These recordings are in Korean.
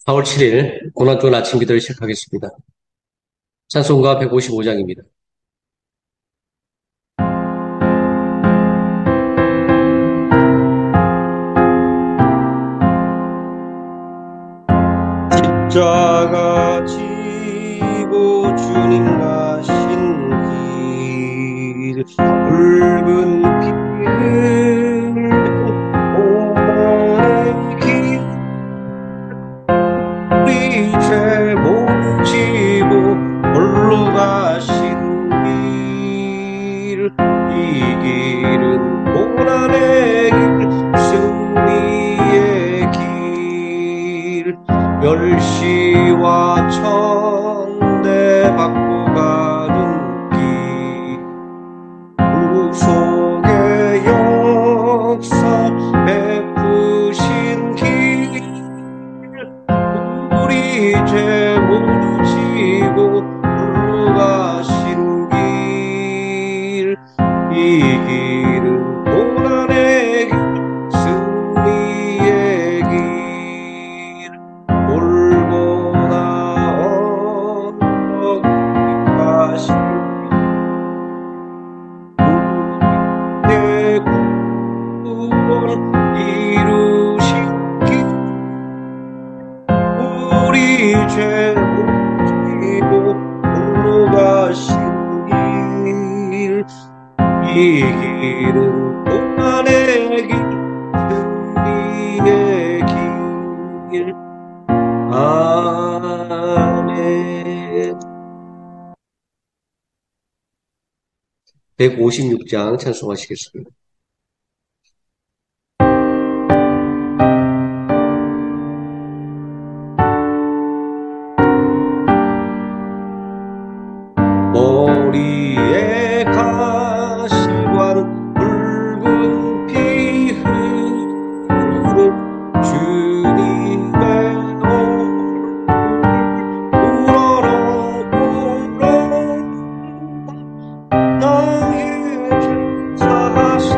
4월 7일 고난주간 아침 기도를 시작하겠습니다. 찬송가 155장입니다. 십자가 지고 주님 가신 길 붉은 빛 오만의 길 우리 죄 모지고 홀로 가신 길 이 길은 고난의 길 승리의 길 멸시와 천대받고 가는 길 구속의 역사 베푸신 길 우리 죄 모지고 홀로 가신 길 이 길은 고난의 길 승리의 길 골고다 언덕 가신 우리의 구원 이루신 길 우리 죄 모지고 홀로 가신 길 이 길은 고난의 길 승리의 길 아멘. 156장 찬송하시겠습니다. 머리에 가시관 붉은 피 흐르는 주님의 얼굴 우러러 보러 나의 죄 사하신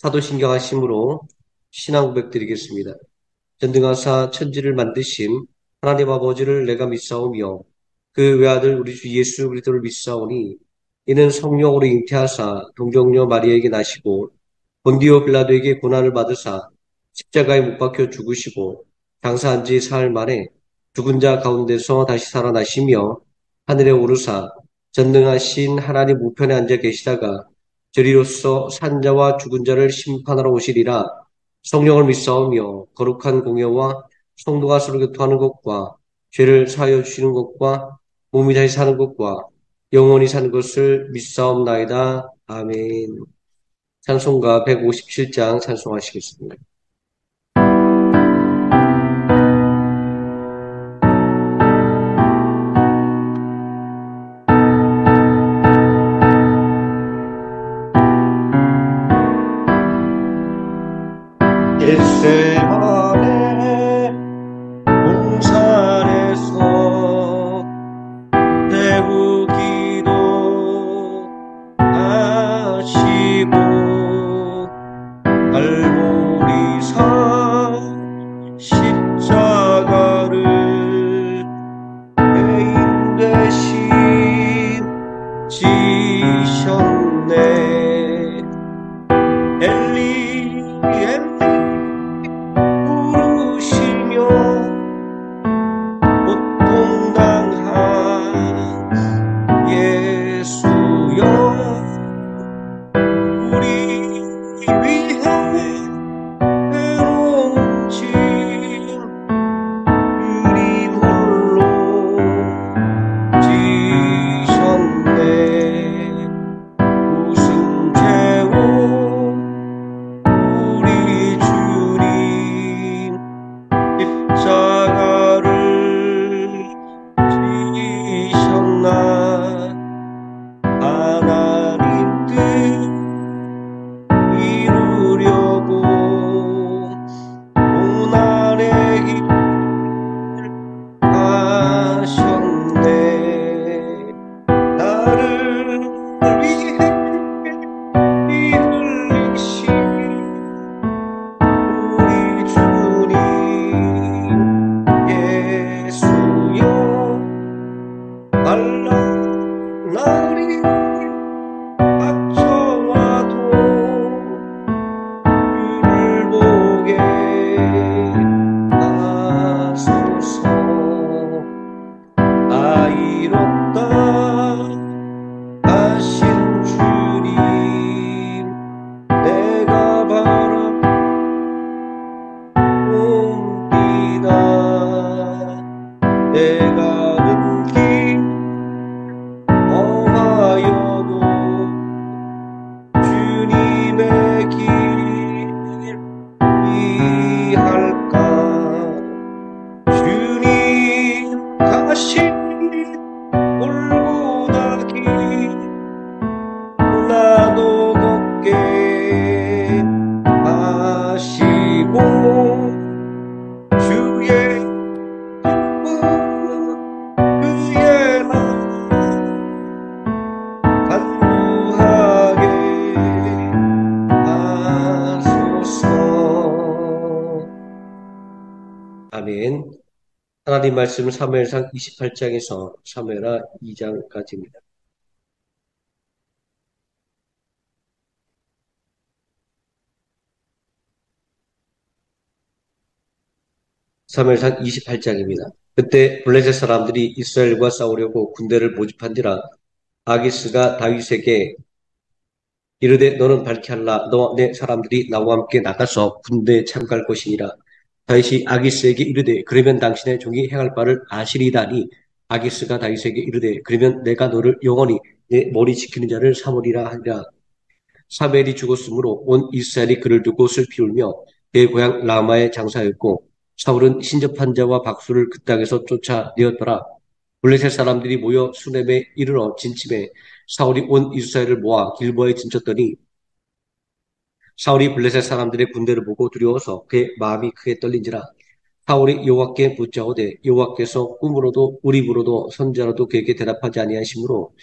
사도신경하심으로 신앙 고백드리겠습니다. 전능하사 천지를 만드심 하나님 아버지를 내가 믿사오며 그 외아들 우리 주 예수 그리스도를 믿사오니 이는 성령으로 잉태하사 동정녀 마리아에게 나시고 본디오 빌라도에게 고난을 받으사 십자가에 못 박혀 죽으시고 장사한 지 사흘 만에 죽은 자 가운데서 다시 살아나시며 하늘에 오르사 전능하신 하나님 우편에 앉아 계시다가 저리로서 산자와 죽은 자를 심판하러 오시리라. 성령을 믿사오며 거룩한 공예와 성도가 서로 교통하는 것과 죄를 사하여 주시는 것과 몸이 다시 사는 것과 영원히 사는 것을 믿사옵나이다. 아멘. 찬송가 157장 찬송하시겠습니다. 겟세마네 동산에서 대구 기도하시고 갈보리산 십자가를 대인 대신 지셨네. 엘리 엘리 부르시며 고통당한 예수여 우리 위해 괴로운 짐 그리 홀로 지셨네. 무슨 죄로 우리 주님 십자가를 지셨나. 하나님 뜻 이루려고 고난의 길 가셨네. 나를 위해 피 흘리신 우리 주님 예수여 날라날이 닥쳐와도 주를 보게 하소서. 아이롭다 하신 주님 내가 바라봅니다. 내가 눈길 험하여도 주님의 길 이할까. 주님 가신 골고다 길 나도 걷게 하시고 주의 기쁨 그의 나 간구하게 하소서. 아멘. 하나님 말씀 사무엘상 28장에서 사무엘하 2장까지입니다. 사무엘상 28장입니다. 그때 블레셋 사람들이 이스라엘과 싸우려고 군대를 모집한지라 아기스가 다윗에게 이르되 너는 밝게 하라. 너와 내 사람들이 나와 함께 나가서 군대에 참가할 것이니라. 다윗이 아기스에게 이르되 그러면 당신의 종이 행할 바를 아시리다니. 아기스가 다윗에게 이르되 그러면 내가 너를 영원히 내 머리 지키는 자를 삼으리라 하니라. 사무엘이 죽었으므로 온 이스라엘이 그를 두고 슬피 울며 그의 고향 라마에 장사였고 사울은 신접한 자와 박수를 그 땅에서 쫓아내었더라. 블레셋 사람들이 모여 수넴에 이르러 진침해 사울이 온 이스라엘을 모아 길보아에 진쳤더니 사울이 블레셋 사람들의 군대를 보고 두려워서 그의 마음이 크게 떨린지라. 사울이 여호와께 묻자오되 여호와께서 꿈으로도 우리부로도 선지자로도 그에게 대답하지 아니하시므로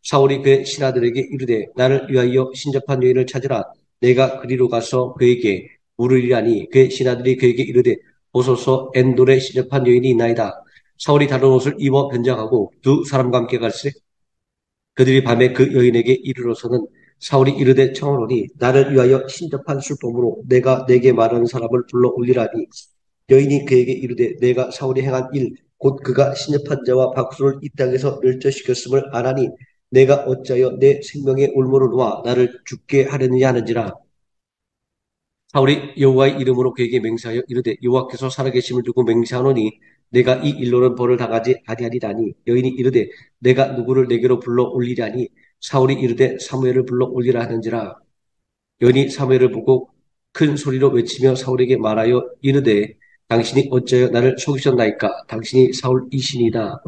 사울이 그의 신하들에게 이르되 나를 위하여 신접한 여인을 찾으라. 내가 그리로 가서 그에게 물으리라니 그의 신하들이 그에게 이르되 보소서 엔돌에 시접한 여인이 있나이다. 사울이 다른 옷을 입어 변장하고 두 사람과 함께 갈세 그들이 밤에 그 여인에게 이르러서는 사울이 이르되 청하노니 나를 위하여 신접한 술봉으로 내가 내게 말하는 사람을 불러 올리라니 여인이 그에게 이르되 내가 사울이 행한 일 곧 그가 신접한 자와 박수를 이 땅에서 멸절시켰음을 아나니 내가 어찌하여 내 생명의 올무를 놓아 나를 죽게 하려느냐 하는지라 사울이 여호와의 이름으로 그에게 맹세하여 이르되 여호와께서 살아계심을 두고 맹세하노니 내가 이 일로는 벌을 당하지 아니하리라니 여인이 이르되 내가 누구를 내게로 불러 올리라니 사울이 이르되 사무엘을 불러 올리라 하는지라 여인이 사무엘을 보고 큰 소리로 외치며 사울에게 말하여 이르되 당신이 어찌하여 나를 속이셨나이까 당신이 사울이시니이다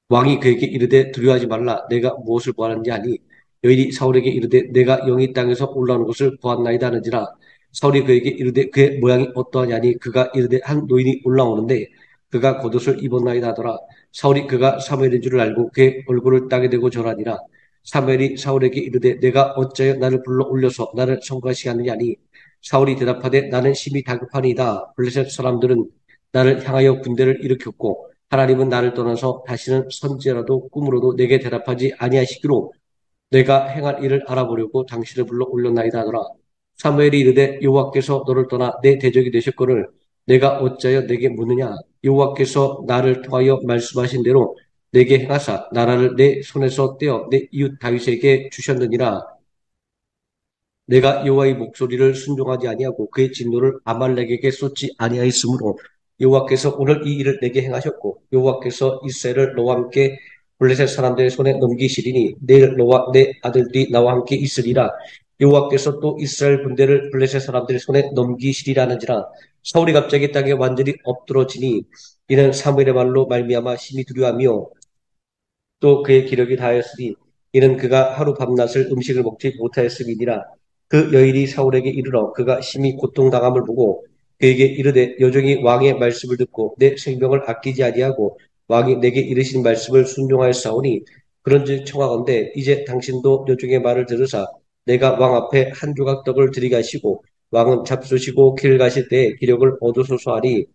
왕이 그에게 이르되 두려워하지 말라 내가 무엇을 보았는지 아니 여인이 사울에게 이르되 내가 영이 땅에서 올라오는 것을 보았나이다 하는지라 사울이 그에게 이르되 그의 모양이 어떠하냐니 그가 이르되 한 노인이 올라오는데 그가 겉옷을 입었나이다 하더라 사울이 그가 사무엘인 줄을 알고 그의 얼굴을 땅에 대고 절하니라 사무엘이 사울에게 이르되 내가 어찌하여 나를 불러 올려서 나를 성가시게 하느냐 하니 사울이 대답하되 나는 심히 다급하니이다 블레셋 사람들은 나를 향하여 군대를 일으켰고 하나님은 나를 떠나서 다시는 선지라도 꿈으로도 내게 대답하지 아니하시기로 내가 행할 일을 알아보려고 당신을 불러 올렸나이다 하더라. 사무엘이 이르되 여호와께서 너를 떠나 내 대적이 되셨거늘 내가 어찌하여 내게 묻느냐 여호와께서 나를 통하여 말씀하신 대로 내게 행하사 나라를 내 손에서 떼어 내 이웃 다윗에게 주셨느니라. 내가 여호와의 목소리를 순종하지 아니하고 그의 진노를 아말렉에게 쏟지 아니하였으므로 여호와께서 오늘 이 일을 내게 행하셨고 여호와께서 이스라엘을 너와 함께 블레셋 사람들의 손에 넘기시리니 내일 너와 내 아들들이 나와 함께 있으리라. 여호와께서 또 이스라엘 군대를 블레셋 사람들의 손에 넘기시리라는지라. 사울이 갑자기 땅에 완전히 엎드러지니 이는 사무엘의 말로 말미암아 심히 두려워하며 또 그의 기력이 다하였으니 이는 그가 하루 밤낮을 음식을 먹지 못하였음이니라. 그 여인이 사울에게 이르러 그가 심히 고통당함을 보고 그에게 이르되 여종이 왕의 말씀을 듣고 내 생명을 아끼지 아니하고 왕이 내게 이르신 말씀을 순종하였사오니 그런즉 청하건대 이제 당신도 여종의 말을 들으사 내가 왕 앞에 한 조각 떡을 드리게 하시고 왕은 잡수시고 길 가실 때에 기력을 얻으소서 하니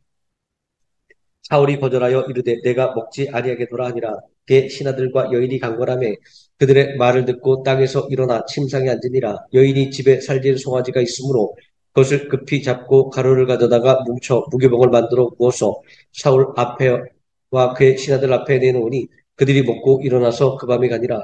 사울이 거절하여 이르되 내가 먹지 아니하겠노라 하니라. 그의 신하들과 여인이 강건하며 그들의 말을 듣고 땅에서 일어나 침상에 앉으니라. 여인이 집에 살진 송아지가 있으므로 그것을 급히 잡고 가루를 가져다가 뭉쳐 무교병을 만들어 부어서 사울 앞에와 그의 신하들 앞에 내놓으니 그들이 먹고 일어나서 그 밤에 가니라.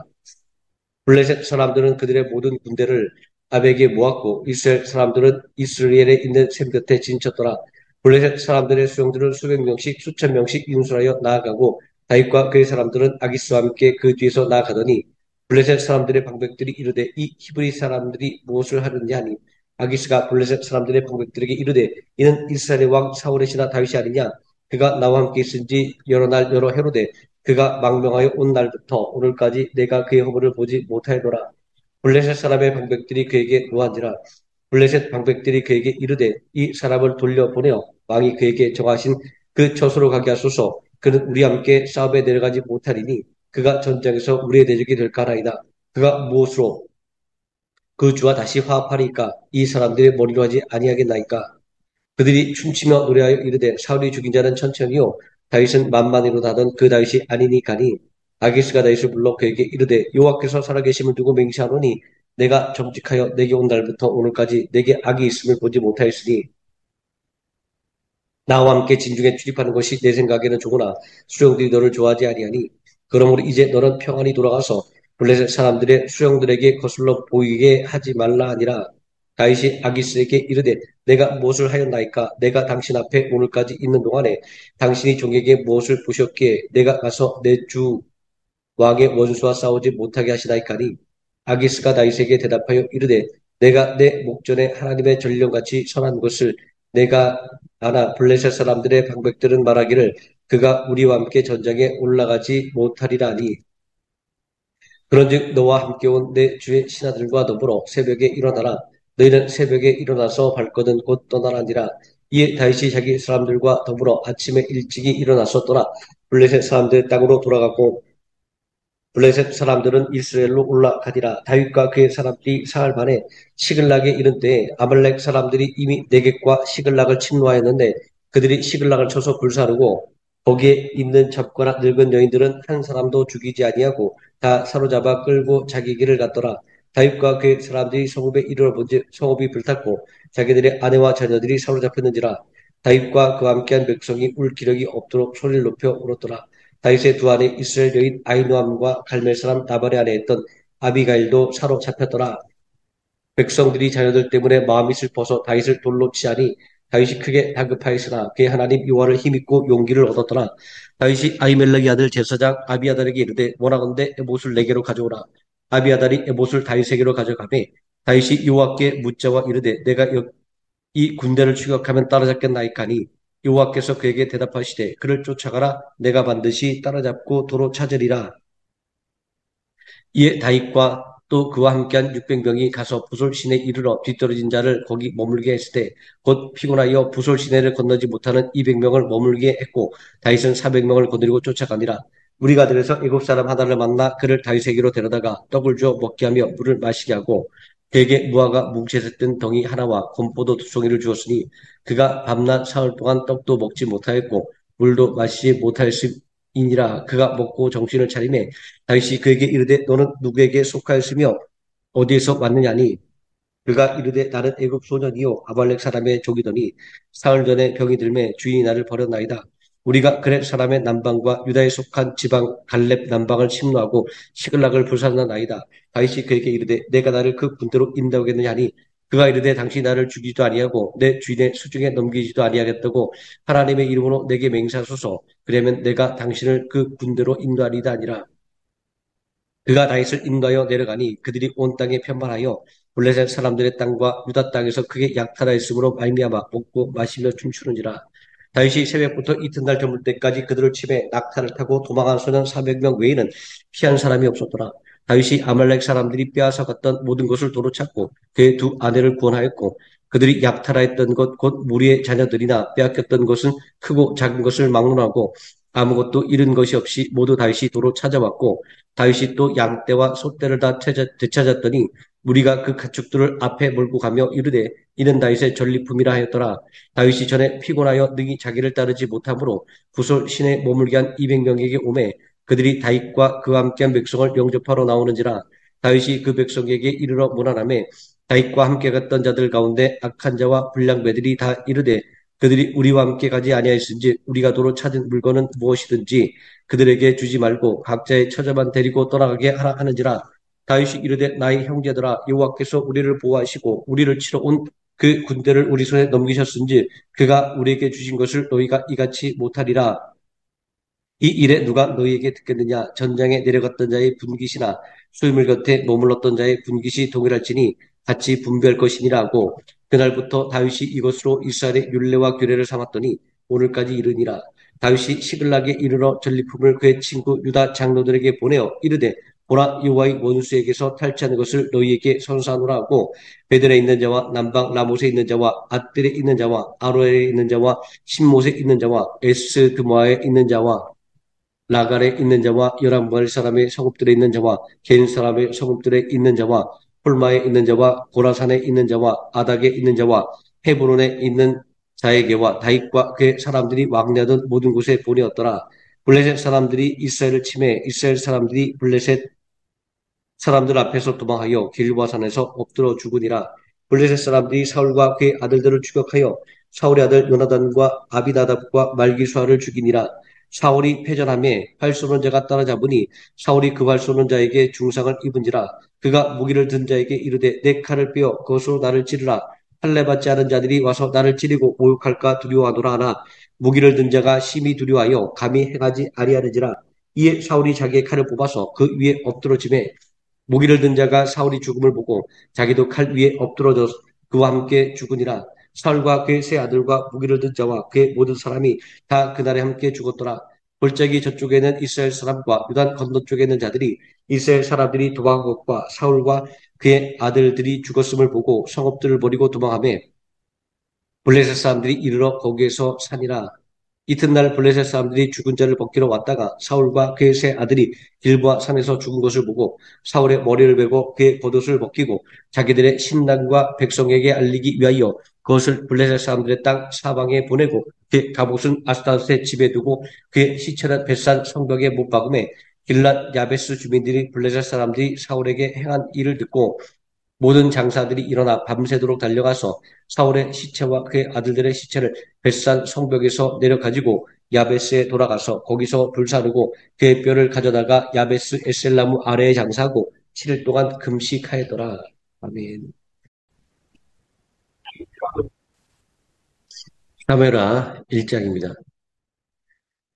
블레셋 사람들은 그들의 모든 군대를 아벡에 모았고 이스라엘 사람들은 이스라엘에 있는 샘 곁에 진쳤더라. 블레셋 사람들의 수령들은 수백 명씩 수천 명씩 인술하여 나아가고 다윗과 그의 사람들은 아기스와 함께 그 뒤에서 나아가더니 블레셋 사람들의 방백들이 이르되 이 히브리 사람들이 무엇을 하느냐 하니 아기스가 블레셋 사람들의 방백들에게 이르되 이는 이스라엘의 왕 사울의 신하 다윗이 아니냐 그가 나와 함께 있은지 여러 날 여러 해로되 그가 망명하여 온 날부터 오늘까지 내가 그의 허물을 보지 못하였노라. 블레셋 사람의 방백들이 그에게 노한지라. 블레셋 방백들이 그에게 이르되 이 사람을 돌려보내어 왕이 그에게 정하신 그 처소로 가게 하소서. 그는 우리와 함께 싸움에 내려가지 못하리니 그가 전장에서 우리의 대적이 될까나이다. 그가 무엇으로 그 주와 다시 화합하리까? 이 사람들의 머리로 하지 아니하겠나이까? 그들이 춤추며 노래하여 이르되 사울이 죽인 자는 천천히요 다윗은 만만히로 다던 그 다윗이 아니니까니 아기스가 다윗을 불러 그에게 이르되 여호와께서 살아계심을 두고 맹세하노니 내가 정직하여 내게 온 날부터 오늘까지 내게 악이 있음을 보지 못하였으니 나와 함께 진중에 출입하는 것이 내 생각에는 좋으나 수령들이 너를 좋아하지 아니하니 그러므로 이제 너는 평안히 돌아가서 블레셋 사람들의 수령들에게 거슬러 보이게 하지 말라 하니라. 다윗이 아기스에게 이르되 내가 무엇을 하였나이까 내가 당신 앞에 오늘까지 있는 동안에 당신이 종에게 무엇을 보셨기에 내가 가서 내 주 왕의 원수와 싸우지 못하게 하시나이까니 아기스가 다윗에게 대답하여 이르되 내가 내 목전에 하나님의 전령같이 선한 것을 내가 아나 블레셋 사람들의 방백들은 말하기를 그가 우리와 함께 전장에 올라가지 못하리라니 그런즉 너와 함께 온 내 주의 신하들과 더불어 새벽에 일어나라 너희는 새벽에 일어나서 발거든 곧 떠나라니라 이에 다윗이 자기 사람들과 더불어 아침에 일찍이 일어나서 떠나 블레셋 사람들의 땅으로 돌아가고 블레셋 사람들은 이스라엘로 올라가니라. 다윗과 그의 사람들이 사흘 만에 시글락에 이른 때에 아말렉 사람들이 이미 네겝과 시글락을 침노하였는데 그들이 시글락을 쳐서 불사르고 거기에 있는 잡거나 늙은 여인들은 한 사람도 죽이지 아니하고 다 사로잡아 끌고 자기 길을 갔더라. 다윗과 그의 사람들이 성읍에 이르러 본즉 성읍이 불탔고 자기들의 아내와 자녀들이 사로잡혔는지라. 다윗과 그와 함께한 백성이 울 기력이 없도록 소리를 높여 울었더라. 다윗의 두 아내 이스라엘 여인 아이노함과 갈멜 사람 나발의 아내 했던 아비가일도 사로잡혔더라. 백성들이 자녀들 때문에 마음이 슬퍼서 다윗을 돌로 치하니 다윗이 크게 다급하였으나 그의 하나님 여호와를 힘입고 용기를 얻었더라. 다윗이 아히멜렉의 아들 제사장 아비아달에게 이르되 원하건대 에봇을 내게로 가져오라. 아비아달이 에봇을 다윗에게로 가져가매 다윗이 여호와께 묻자와 이르되 내가 이 군대를 추격하면 따라잡겠나이까니 여호와께서 그에게 대답하시되 그를 쫓아가라 내가 반드시 따라잡고 도로 찾으리라. 이에 다윗과 또 그와 함께한 600명이 가서 부솔 시내에 이르러 뒤떨어진 자를 거기 머물게 했을 때 곧 피곤하여 부솔 시내를 건너지 못하는 200명을 머물게 했고 다윗은 400명을 거느리고 쫓아가니라. 우리가 들에서 일곱 사람 하나를 만나 그를 다윗에게로 데려다가 떡을 주어 먹게 하며 물을 마시게 하고 그에게 무화과 뭉치에서 뜬 덩이 하나와 건포도 두 송이를 주었으니 그가 밤낮 사흘 동안 떡도 먹지 못하였고 물도 마시지 못하였음이니라. 그가 먹고 정신을 차리매 다윗이 그에게 이르되 너는 누구에게 속하였으며 어디에서 왔느냐니 그가 이르되 나는 애굽 소년이요 아말렉 사람의 종이더니 사흘 전에 병이 들매 주인이 나를 버렸나이다. 우리가 그렛 사람의 남방과 유다에 속한 지방 갈렙 남방을 침노하고 시글락을 불살라나이다. 다윗이 그에게 이르되 내가 나를 그 군대로 인도하겠느냐 하니 그가 이르되 당신이 나를 죽이지도 아니하고 내 주인의 수중에 넘기지도 아니하겠다고 하나님의 이름으로 내게 맹세하소서. 그러면 내가 당신을 그 군대로 인도하리다 아니라. 그가 다윗을 인도하여 내려가니 그들이 온 땅에 편만하여 블레셋 사람들의 땅과 유다 땅에서 크게 약탈하였으므로 말미암아 먹고 마시며 춤추는지라. 다윗이 새벽부터 이튿날 저물 때까지 그들을 치매 낙타를 타고 도망한 소년 400명 외에는 피한 사람이 없었더라. 다윗이 아말렉 사람들이 빼앗아 갔던 모든 것을 도로 찾고 그의 두 아내를 구원하였고 그들이 약탈하였던 것 곧 무리의 자녀들이나 빼앗겼던 것은 크고 작은 것을 막론하고 아무것도 잃은 것이 없이 모두 다윗이 도로 찾아왔고 다윗이 또 양떼와 소떼를 다 되찾았더니 무리가 그 가축들을 앞에 몰고 가며 이르되 이는 다윗의 전리품이라 하였더라. 다윗이 전에 피곤하여 능히 자기를 따르지 못하므로 구솔 시내에 머물게 한 200명에게 오매 그들이 다윗과 그와 함께한 백성을 영접하러 나오는지라. 다윗이 그 백성에게 이르러 문안하매 다윗과 함께 갔던 자들 가운데 악한 자와 불량배들이 다 이르되 그들이 우리와 함께 가지 아니하였은지 우리가 도로 찾은 물건은 무엇이든지 그들에게 주지 말고 각자의 처자만 데리고 떠나가게 하라 하는지라. 다윗이 이르되 나의 형제들아 여호와께서 우리를 보호하시고 우리를 치러 온 그 군대를 우리 손에 넘기셨은지 그가 우리에게 주신 것을 너희가 이같이 못하리라. 이 일에 누가 너희에게 듣겠느냐? 전장에 내려갔던 자의 분깃이나 수유물 곁에 머물렀던 자의 분깃이 동일할지니 같이 분배할 것이니라 하고 그날부터 다윗이 이것으로 이스라엘의 율례와 규례를 삼았더니 오늘까지 이르니라. 다윗이 시글락에 이르러 전리품을 그의 친구 유다 장로들에게 보내어 이르되 보라 여호와의 원수에게서 탈취하는 것을 너희에게 선사하노라 하고 베델에 있는 자와 남방 라못에 있는 자와 앗들에 있는 자와 아로엘에 있는 자와 신못에 있는 자와 에스드모아에 있는 자와 라갈에 있는 자와 열왕발 사람의 성읍들에 있는 자와 겐 사람의 성읍들에 있는 자와 홀마에 있는 자와 고라산에 있는 자와 아닥에 있는 자와 헤브론에 있는 자에게와 다윗과 그의 사람들이 왕래하던 모든 곳에 보내었더라. 블레셋 사람들이 이스라엘을 침해 이스라엘 사람들이 블레셋 사람들 앞에서 도망하여 길보아산에서 엎드러 죽으니라. 블레셋 사람들이 사울과 그의 아들들을 추격하여 사울의 아들 요나단과 아비나답과 말기수아를 죽이니라. 사울이 패전함에 활 쏘는 자가 따라잡으니 사울이 그 활 쏘는 자에게 중상을 입은지라. 그가 무기를 든 자에게 이르되 내 칼을 빼어 그것으로 나를 찌르라. 할례 받지 않은 자들이 와서 나를 찌르고 모욕할까 두려워하노라 하나 무기를 든 자가 심히 두려워하여 감히 행하지 아니하는지라. 이에 사울이 자기의 칼을 뽑아서 그 위에 엎드러짐에 무기를 든 자가 사울이 죽음을 보고 자기도 칼 위에 엎드러져 그와 함께 죽으니라. 사울과 그의 세 아들과 무기를 든 자와 그의 모든 사람이 다 그날에 함께 죽었더라. 골짜기 저쪽에는 이스라엘 사람과 요단 건너쪽에 있는 자들이 이스라엘 사람들이 도망한 것과 사울과 그의 아들들이 죽었음을 보고 성읍들을 버리고 도망하며 블레셋 사람들이 이르러 거기에서 사니라. 이튿날 블레셋 사람들이 죽은 자를 벗기러 왔다가 사울과 그의 세 아들이 길보아 산에서 죽은 것을 보고 사울의 머리를 베고 그의 겉옷을 벗기고 자기들의 신랑과 백성에게 알리기 위하여 그것을 블레셋 사람들의 땅 사방에 보내고 그의 갑옷은 아스타롯의 집에 두고 그의 시체는 벳산 성벽에 못 박음에 길랏 야베스 주민들이 블레셋 사람들이 사울에게 행한 일을 듣고 모든 장사들이 일어나 밤새도록 달려가서 사울의 시체와 그의 아들들의 시체를 벳산 성벽에서 내려가지고 야베스에 돌아가서 거기서 불사르고 그의 뼈를 가져다가 야베스 에셀나무 아래에 장사하고 7일 동안 금식하였더라. 아멘. 사무엘하 1장입니다.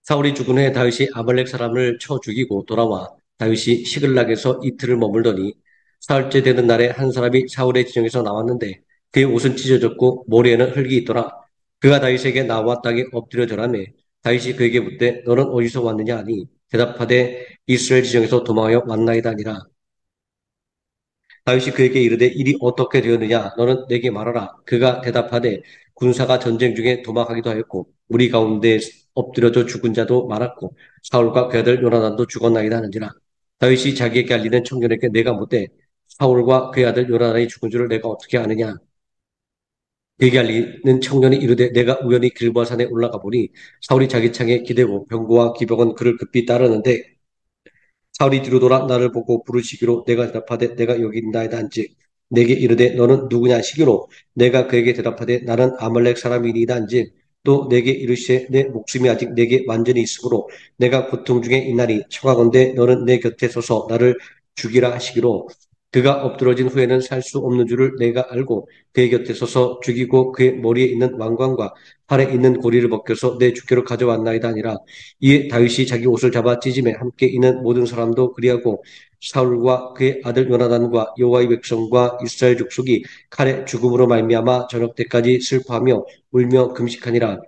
사울이 죽은 후에 다윗이 아말렉 사람을 쳐 죽이고 돌아와 다윗이 시글락에서 이틀을 머물더니 사흘째 되는 날에 한 사람이 사울의 진영에서 나왔는데 그의 옷은 찢어졌고 머리에는 흙이 있더라. 그가 다윗에게 나와 땅에 엎드려 절하매 다윗이 그에게 묻되 너는 어디서 왔느냐 하니 대답하되 이스라엘 지정에서 도망하여 왔나이다 아니라. 다윗이 그에게 이르되 일이 어떻게 되었느냐 너는 내게 말하라. 그가 대답하되 군사가 전쟁 중에 도망하기도 하였고 우리 가운데 엎드려져 죽은 자도 많았고 사울과 그 아들 요나단도 죽었나이다 하는지라. 다윗이 자기에게 알리는 청년에게 내가 묻되 사울과 그의 아들 요나단이 죽은 줄을 내가 어떻게 아느냐. 그에게 알리는 청년이 이르되 내가 우연히 길보아 산에 올라가 보니 사울이 자기 창에 기대고 병거와 기병은 그를 급히 따르는데 사울이 뒤로 돌아 나를 보고 부르시기로 내가 대답하되 내가 여기 있나이다 한즉 내게 이르되 너는 누구냐 시기로 내가 그에게 대답하되 나는 아말렉 사람이니이다 한즉 또 내게 이르시되 내 목숨이 아직 내게 완전히 있으므로 내가 고통 중에 있나니 청하건대 너는 내 곁에 서서 나를 죽이라 하시기로 그가 엎드러진 후에는 살 수 없는 줄을 내가 알고 그의 곁에 서서 죽이고 그의 머리에 있는 왕관과 팔에 있는 고리를 벗겨서 내 주께로 가져왔나이다 아니라. 이에 다윗이 자기 옷을 잡아 찢음에 함께 있는 모든 사람도 그리하고 사울과 그의 아들 요나단과 여호와의 백성과 이스라엘 족속이 칼의 죽음으로 말미암아 저녁 때까지 슬퍼하며 울며 금식하니라.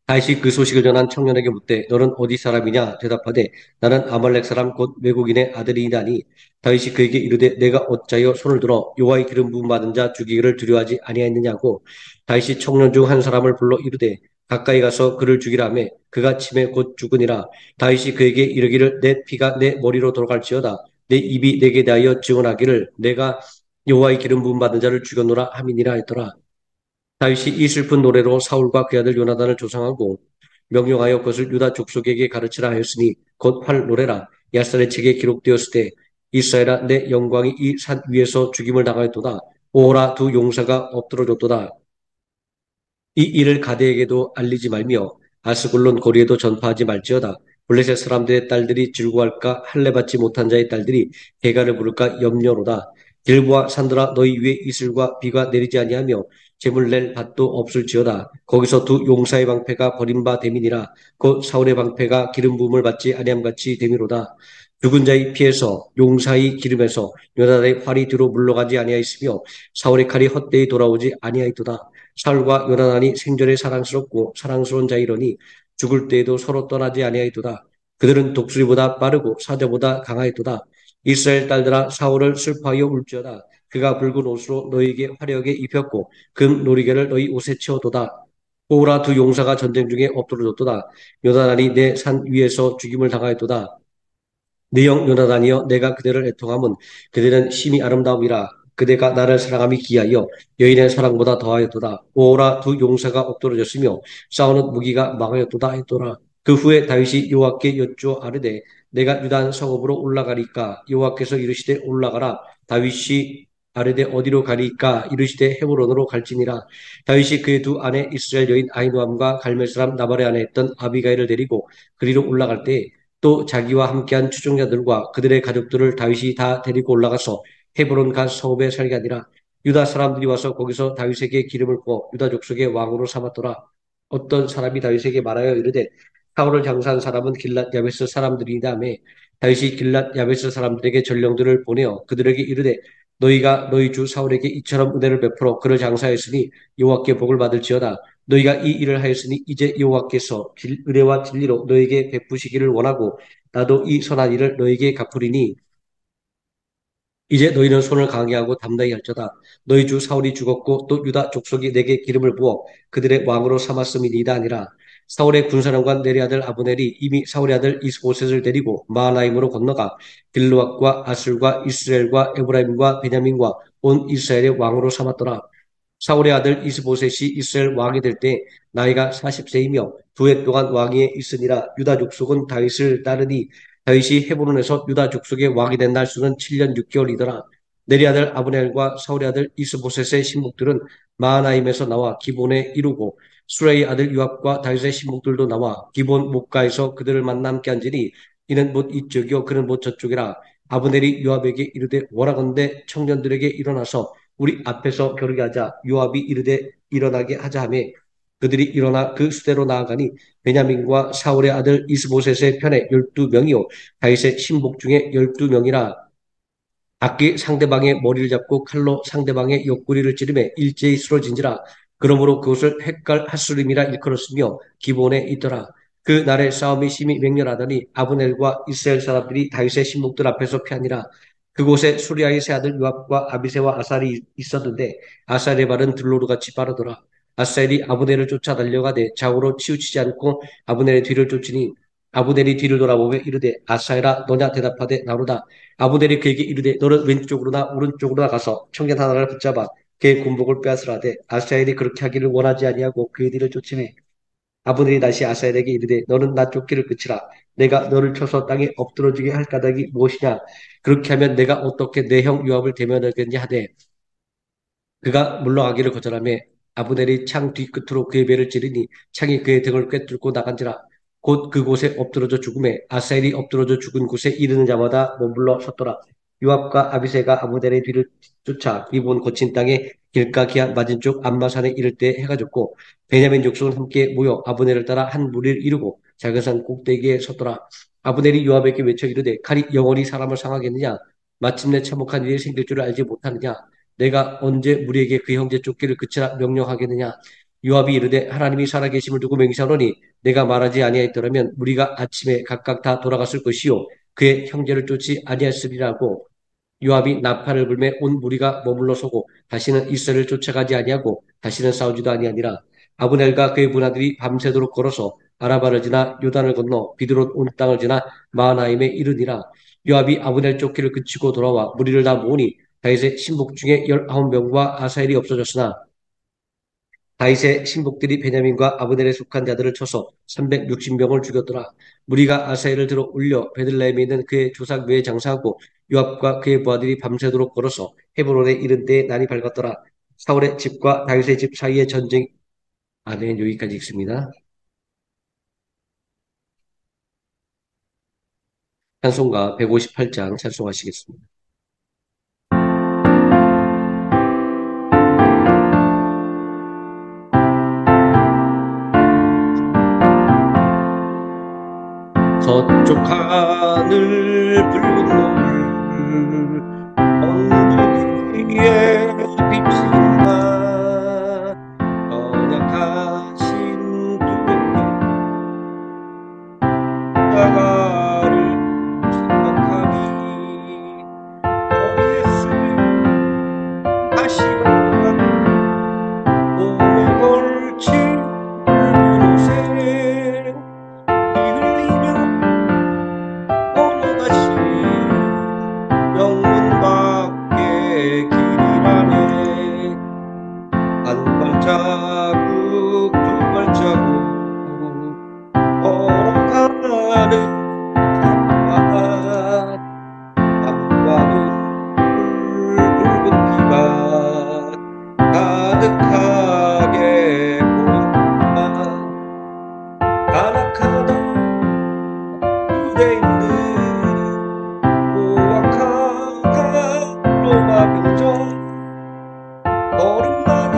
다윗이 그 소식을 전한 청년에게 묻되 너는 어디 사람이냐 대답하되 나는 아말렉 사람 곧 외국인의 아들이니다니. 다윗이 그에게 이르되 내가 어찌하여 손을 들어 여호와의 기름 부음 받은 자 죽이기를 두려워하지 아니하였느냐고. 다윗이 청년 중 한 사람을 불러 이르되 가까이 가서 그를 죽이라매 그가 침에 곧 죽으니라. 다윗이 그에게 이르기를 내 피가 내 머리로 돌아갈지어다 내 입이 내게 대하여 증언하기를 내가 여호와의 기름 부음 받은 자를 죽였노라 함이니라 했더라. 다윗이 이 슬픈 노래로 사울과 그 아들 요나단을 조상하고 명령하여 그것을 유다 족속에게 가르치라 하였으니 곧 활 노래라. 야살의 책에 기록되었을 때 이스라엘아 내 영광이 이 산 위에서 죽임을 당하였도다. 오라 두 용사가 엎드러졌도다. 이 일을 가드에게도 알리지 말며 아스글론 거리에도 전파하지 말지어다. 블레셋 사람들의 딸들이 즐거워할까 할례 받지 못한 자의 딸들이 개가를 부를까 염려로다. 길보아 산들아 너희 위에 이슬과 비가 내리지 아니하며 재물 낼 밭도 없을지어다. 거기서 두 용사의 방패가 버린 바 됨이니라. 곧 사울의 방패가 기름 부음을 받지 아니함같이 됨이로다. 죽은 자의 피에서 용사의 기름에서 요나단의 활이 뒤로 물러가지 아니하였으며 사울의 칼이 헛되이 돌아오지 아니하였도다. 사울과 요나단이 생전에 사랑스럽고 사랑스러운 자이러니 죽을 때에도 서로 떠나지 아니하였도다. 그들은 독수리보다 빠르고 사자보다 강하였도다. 이스라엘 딸들아 사울을 슬퍼하여 울지어다. 그가 붉은 옷으로 너희에게 화려하게 입혔고 금 놀이개를 너희 옷에 채워도다. 오라 두 용사가 전쟁 중에 엎드러졌도다. 요나단이 내 산 위에서 죽임을 당하였도다. 네 영 요나단이여 내가 그대를 애통함은 그들은 심히 아름다움이라. 그대가 나를 사랑함이 기하여 여인의 사랑보다 더하였도다. 오라 두 용사가 엎드러졌으며 싸우는 무기가 망하였도다 했더라. 그 후에 다윗이 여호와께 여쭈어 아르되 내가 유단 성읍으로 올라가리까. 여호와께서 이르시되 올라가라. 다윗이 아르되 어디로 가리까. 이르시되 헤브론으로 갈지니라. 다윗이 그의 두 아내 이스라엘 여인 아히노함과 갈멜 사람 나발의 아내 했던 아비가일을 데리고 그리로 올라갈 때 또 자기와 함께한 추종자들과 그들의 가족들을 다윗이 다 데리고 올라가서 헤브론 간 성읍에 살게 하니라. 유다 사람들이 와서 거기서 다윗에게 기름을 부어 유다 족속의 왕으로 삼았더라. 어떤 사람이 다윗에게 말하여 이르되 사울을 장사한 사람은 길랏 야베스 사람들이다매 다윗이 길랏 야베스 사람들에게 전령들을 보내어 그들에게 이르되 너희가 너희 주 사울에게 이처럼 은혜를 베풀어 그를 장사했으니 여호와께 복을 받을지어다. 너희가 이 일을 하였으니 이제 여호와께서 은혜와 진리로 너희에게 베푸시기를 원하고 나도 이 선한 일을 너희에게 갚으리니 이제 너희는 손을 강하게 하고 담대히 할지어다. 너희 주 사울이 죽었고 또 유다 족속이 내게 기름을 부어 그들의 왕으로 삼았음이니이다 아니라. 사울의 군사령관 네리 아들 아브넬이 이미 사울의 아들 이스보셋을 데리고 마하나임으로 건너가 길르앗과 아술과 이스라엘과 에브라임과 베냐민과 온 이스라엘의 왕으로 삼았더라. 사울의 아들 이스보셋이 이스라엘 왕이 될 때 나이가 40세이며 2해 동안 왕위에 있으니라. 유다 족속은 다윗을 따르니 다윗이 헤브론에서 유다 족속의 왕이 된 날수는 7년 6개월이더라. 네리 아들 아브넬과 사울의 아들 이스보셋의 신복들은 마하나임에서 나와 기본에 이르고 수레의 아들 요압과 다윗의 신복들도 나와 기본 목가에서 그들을 만나 함께 앉으니 이는 못 이쪽이요 그는 못 저쪽이라. 아브넬이 요압에게 이르되 원하건대 청년들에게 일어나서 우리 앞에서 겨루게 하자. 요압이 이르되 일어나게 하자 하며 그들이 일어나 그 수대로 나아가니 베냐민과 사울의 아들 이스보셋의 편에 12명이요 다윗의 신복 중에 12명이라. 악기 상대방의 머리를 잡고 칼로 상대방의 옆구리를 찌르매 일제히 쓰러진지라. 그러므로 그것을 헷갈 핫수림이라 일컬었으며 기본에 있더라. 그 날에 싸움이 심히 맹렬하더니 아브넬과 이스라엘 사람들이 다윗의 신복들 앞에서 피하니라. 그곳에 수리아의 세 아들 요압과 아비새와 아살이 있었는데 아살의 발은 들로르같이 빠르더라. 아살이 아브넬을 쫓아 달려가되 좌우로 치우치지 않고 아브넬의 뒤를 쫓으니 아브넬이 뒤를 돌아보며 이르되 아사엘아 너냐 대답하되 나로다. 아브넬이 그에게 이르되 너는 왼쪽으로나 오른쪽으로나 가서 청년 하나를 붙잡아 그의 군복을 빼앗으라되 아사엘이 그렇게 하기를 원하지 아니하고 그의 뒤를 쫓으매 아브넬이 다시 아사엘에게 이르되 너는 나 쫓기를 그치라. 내가 너를 쳐서 땅에 엎드러지게 할 까닭이 무엇이냐. 그렇게 하면 내가 어떻게 내 형 요압을 대면하겠냐 하되 그가 물러가기를 거절하며 아브넬이 창 뒤끝으로 그의 배를 찌르니 창이 그의 등을 꿰뚫고 나간지라. 곧 그곳에 엎드러져 죽음에 아사엘이 엎드러져 죽은 곳에 이르는 자마다 머물러 섰더라. 요압과 아비새가 아브넬의 뒤를 쫓아 기본 거친 땅에 길가 기한 맞은쪽 안마산에 이를 때 해가 졌고 베냐민 족속은 함께 모여 아브넬을 따라 한 무리를 이루고 작은 산 꼭대기에 섰더라. 아브넬이 요압에게 외쳐 이르되 칼이 영원히 사람을 상하겠느냐. 마침내 참혹한 일이 생길 줄을 알지 못하느냐. 내가 언제 무리에게 그 형제 쫓기를 그치라 명령하겠느냐. 요압이 이르되 하나님이 살아계심을 두고 맹세하노니 내가 말하지 아니하였더라면 무리가 아침에 각각 다 돌아갔을 것이요 그의 형제를 쫓지 아니하였으리라고. 요압이 나팔을 불매 온 무리가 머물러 서고 다시는 이스라엘을 쫓아가지 아니하고 다시는 싸우지도 아니하니라. 아브넬과 그의 군하들이 밤새도록 걸어서 아라바를 지나 요단을 건너 비드론 온 땅을 지나 마하나임에 이르니라. 요압이 아브넬 쫓기를 그치고 돌아와 무리를 다 모으니 다윗의 신복 중에 19명과 아사엘이 없어졌으나 다윗의 신복들이 베냐민과 아브넬에 속한 자들을 쳐서 360명을 죽였더라. 무리가 아사엘을 들어 올려 베들레헴에 있는 그의 조상 묘에 장사하고 요압과 그의 부하들이 밤새도록 걸어서 헤브론에 이른 때에 날이 밝았더라. 사울의 집과 다윗의 집 사이의 전쟁 안에는 여기까지 있습니다. 찬송가 158장 찬송하시겠습니다. 서쪽 하늘 붉은 노을 언덕 위에 비친다. 연약하신 두렵게 자가를 생각하니 머리에 쓰인 다시가 몸에 걸친 붉은 옷에 피 흘리며 오늘같이 영문 밖에 길이라네. 한 발자국 두 발자국 걸어가는 사람 땀과 눈물 붉은 피가 가득하게 보인다. 간악하던 유대인들 고악한 로마 병정 어른마다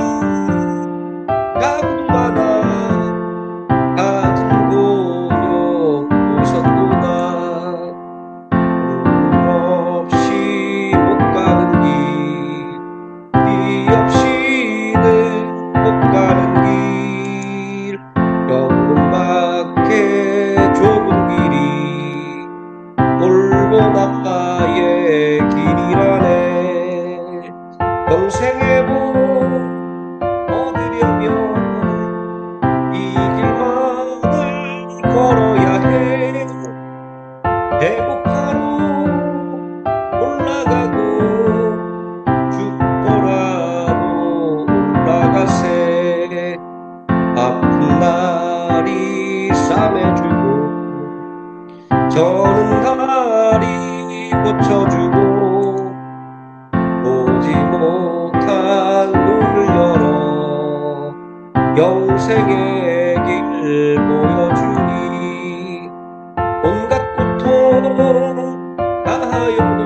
가구마다 가진 곤욕 보셨도다. 물 없이 못 가는 길 없이는 못 가는 길 영문 밖에 좁은 길이 올고나의 길이라네. 평생의 복 얻으려면 이 길만 영생의 길 보여주니 온갖 고통 다하여도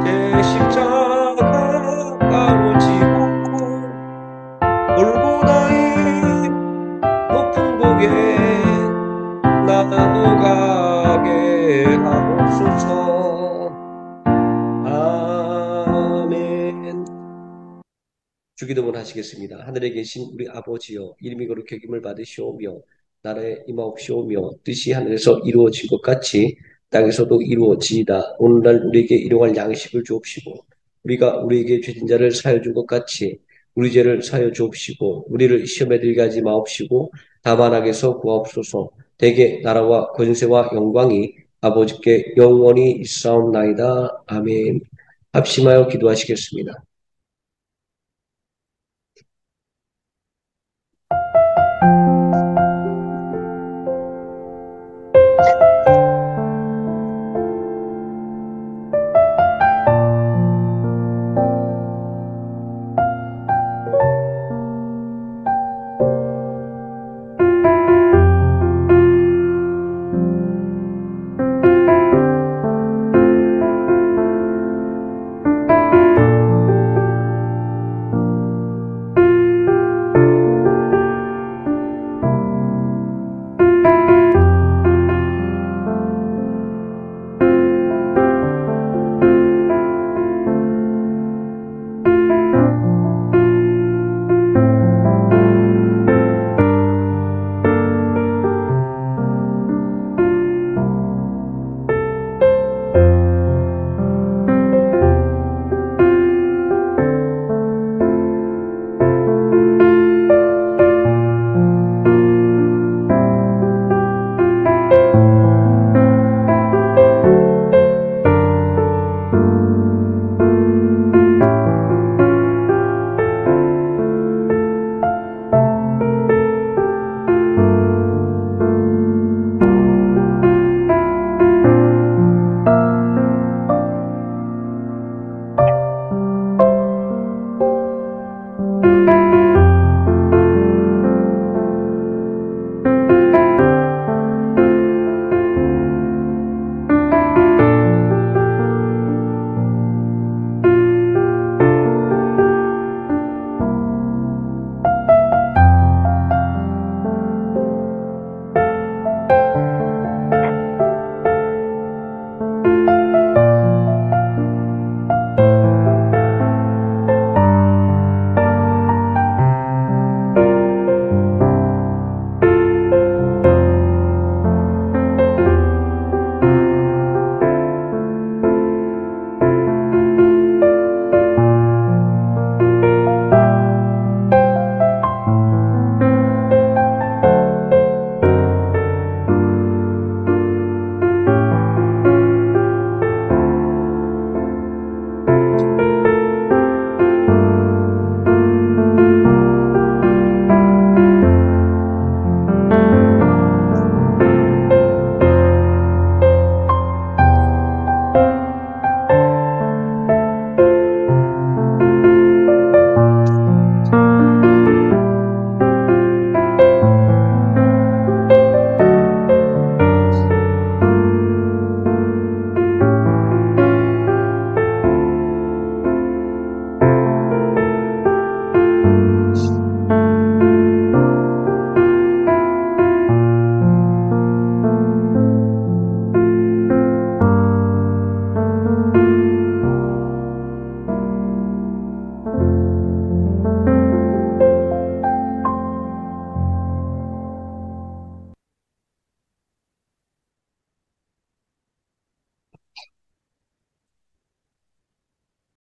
제 십자가 바로 지고 골고다의 높은 곳에 나도 가게 하옵소서. 아멘. 주기도문 하시겠습니다. 하늘에 계신 우리 아버지여, 이름이 거룩히 여김을 받으시오며 나라에 임하옵시오며 뜻이 하늘에서 이루어진 것 같이 땅에서도 이루어지이다. 오늘날 우리에게 일용할 양식을 주옵시고 우리가 우리에게 죄진 자를 사하여 준 것 같이 우리 죄를 사하여 주옵시고 우리를 시험에 들게 하지 마옵시고 다만 악에서 구하옵소서. 대개 나라와 권세와 영광이 아버지께 영원히 있사옵나이다. 아멘. 합심하여 기도하시겠습니다.